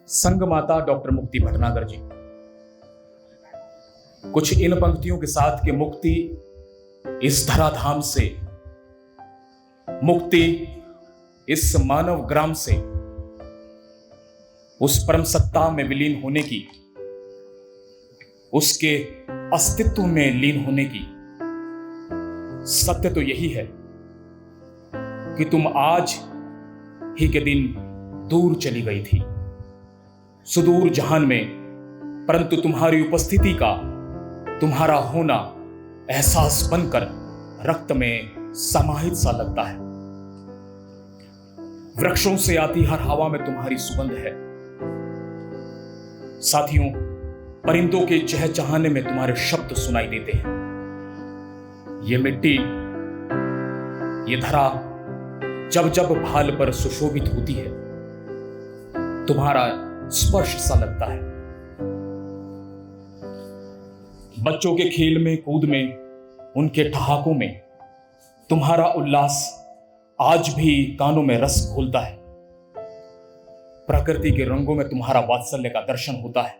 संग माता डॉक्टर मुक्ति भटनागर जी। कुछ इन पंक्तियों के साथ कि मुक्ति इस धराधाम से, मुक्ति इस मानव ग्राम से, उस परम सत्ता में विलीन होने की, उसके अस्तित्व में लीन होने की। सत्य तो यही है कि तुम आज ही के दिन दूर चली गई थी, सुदूर जहान में, परंतु तुम्हारी उपस्थिति का, तुम्हारा होना एहसास बनकर रक्त में समाहित सा लगता है। वृक्षों से आती हर हवा में तुम्हारी सुगंध है। साथियों, परिंदों के चहचहाने में तुम्हारे शब्द सुनाई देते हैं। ये मिट्टी, ये धरा जब जब भाल पर सुशोभित होती है, तुम्हारा स्पर्श सा लगता है। बच्चों के खेल में, कूद में, उनके ठहाकों में तुम्हारा उल्लास आज भी कानों में रस घोलता है। प्रकृति के रंगों में तुम्हारा वात्सल्य का दर्शन होता है।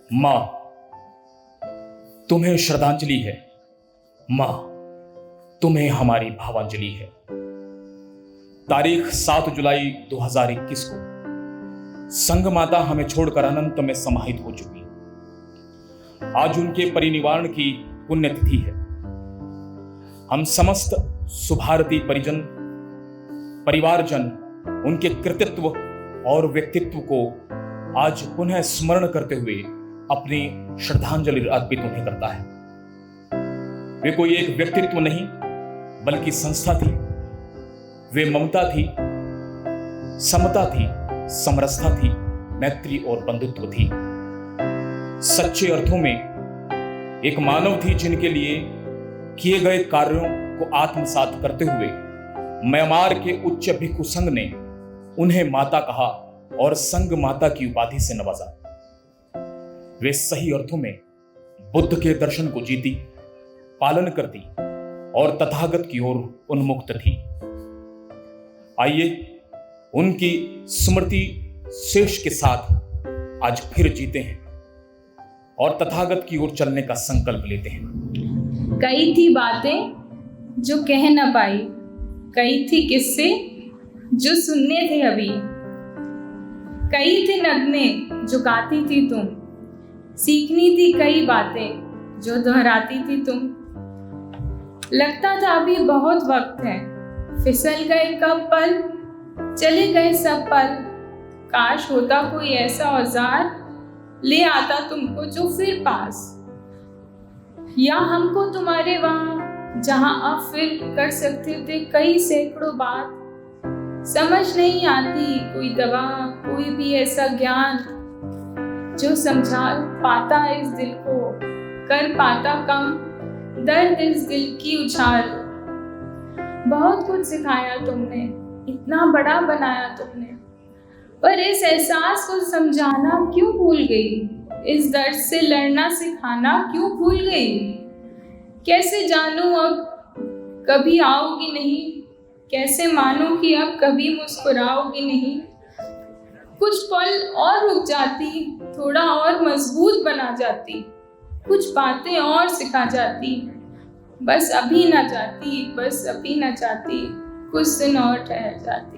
मां, तुम्हें श्रद्धांजलि है। मां, तुम्हें हमारी भावांजलि है। तारीख 7 जुलाई 2021 को संग माता हमें छोड़कर अनंत में समाहित हो चुकी। आज उनके परिनिर्वाण की पुण्यतिथि है। हम समस्त सुभारती परिजन, परिवारजन उनके कृतित्व और व्यक्तित्व को आज पुनः स्मरण करते हुए अपनी श्रद्धांजलि अर्पित उन्हें करता है। वे कोई एक व्यक्तित्व नहीं, बल्कि संस्था थी। वे ममता थी, समता थी, समरसता थी, मैत्री और बंधुत्व थी। सच्चे अर्थों में एक मानव थी, जिनके लिए किए गए कार्यों को आत्मसात करते हुए म्यांमार के उच्च भिक्षु संघ ने उन्हें माता कहा और संग माता की उपाधि से नवाजा। वे सही अर्थों में बुद्ध के दर्शन को जीती, पालन करती और तथागत की ओर उन्मुक्त थी। आइए उनकी स्मृति शेष के साथ आज फिर जीते हैं और तथागत की ओर चलने का संकल्प लेते हैं। कई थी बातें जो कह न पाई, कई थी किस्से जो सुनने थे अभी, कई थे नगमे जो गाती थी तुम, सीखनी थी कई बातें जो दोहराती थी तुम। लगता था अभी बहुत वक्त है, फिसल गए कब पल, चले गए सब पल। काश होता कोई ऐसा औजार, ले आता तुमको जो फिर पास, या हमको तुम्हारे वहां जहां अब फिर कर सकते थे कई सैकड़ों बात। समझ नहीं आती कोई दवा, कोई भी ऐसा ज्ञान जो समझा पाता इस दिल को, कर पाता कम दर्द इस दिल की उछाल। बहुत कुछ सिखाया तुमने, इतना बड़ा बनाया तुमने, पर इस एहसास को समझाना क्यों भूल गई? इस दर्द से लड़ना सिखाना क्यों भूल गई? कैसे जानूं अब कभी आओगी नहीं, कैसे मानूं कि अब कभी मुस्कुराओगी नहीं। कुछ पल और रुक जाती, थोड़ा और मजबूत बना जाती, कुछ बातें और सिखा जाती। बस अभी ना जाती, बस अभी ना जाती, कुछ दिन और ठहर जाती।